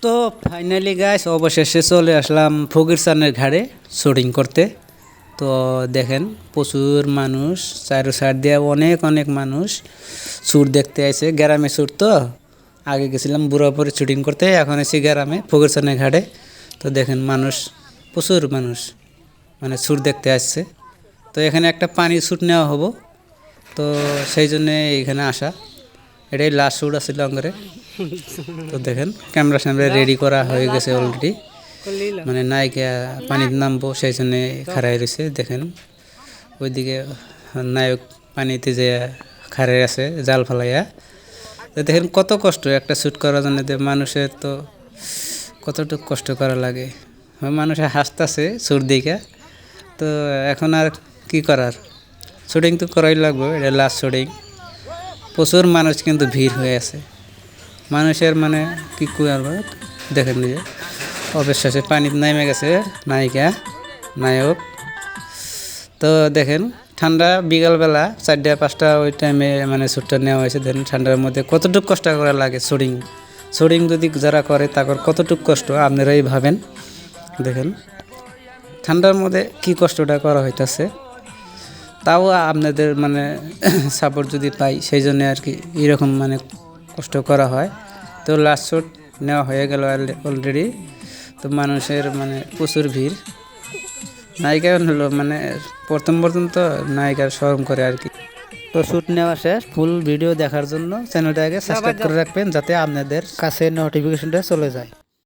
তো finally guys অবশেষে চলে আসলাম ফকিরস্থানের ঘাটে শুটিং করতে। তো দেখেন প্রচুর মানুষ, চারো সাইড দিয়ে অনেক অনেক মানুষ শ্যুট দেখতে আইছে। গ্রামে শ্যুট তো আগে গেছিলাম বুড়াপুরে শুটিং করতে, এখন এসে গ্রামে ফকিরস্থানের ঘাটে। তো দেখেন মানুষ, প্রচুর মানুষ মানে শ্যুট দেখতে আসছে। তো এখানে একটা পানির শ্যুট নেওয়া হবো, তো সেই জন্যে এইখানে আসা। এটাই লাস্ট শ্যুট আছে লঙ্গরে। তো দেখেন ক্যামেরা স্যামেরা রেডি করা হয়ে গেছে অলরেডি, মানে নায়িকা পানিতে নামবো সেই জন্যে খাড়াই রয়েছে। দেখেন ওইদিকে নায়ক পানিতে যে খাড়াই আছে জাল ফালাইয়া। তো দেখেন কত কষ্ট একটা শ্যুট করার জন্য, মানুষের তো কতটুকু কষ্ট করা লাগে। মানুষে হাসতেছে শ্যুট দিকে। তো এখন আর কি করার, শুটিং তো করাই লাগবে, এটা লাস্ট শুটিং। প্রচুর মানুষ কিন্তু ভিড় হয়ে আছে মানুষের, মানে কি করবো দেখেন নিজে। অবশেষে পানিতে নেমে গেছে নায়িকা নায়ক। তো দেখেন ঠান্ডা বিকালবেলা 4টা-5টা ওই টাইমে মানে শ্যুটটা নেওয়া হয়েছে। দেখেন ঠান্ডার মধ্যে কতটুকু কষ্ট করা লাগে শুটিং যদি যারা করে তারপর কতটুকু কষ্ট আপনারাই ভাবেন। দেখেন ঠান্ডার মধ্যে কি কষ্টটা করা হইতেছে, তাও আপনাদের মানে সাপোর্ট যদি পাই সেই জন্য আর কি এরকম মানে কষ্ট করা হয়। তো লাস্ট শ্যুট নেওয়া হয়ে গেল অলরেডি। তো মানুষের মানে প্রচুর ভিড়। নায়িকা হলো মানে প্রথম তো নায়িকার শরম করে আর কি। তো শ্যুট নেওয়া শেষ। ফুল ভিডিও দেখার জন্য চ্যানেলটাকে সাবস্ক্রাইব করে রাখবেন যাতে আপনাদের কাছে নোটিফিকেশনটা চলে যায়।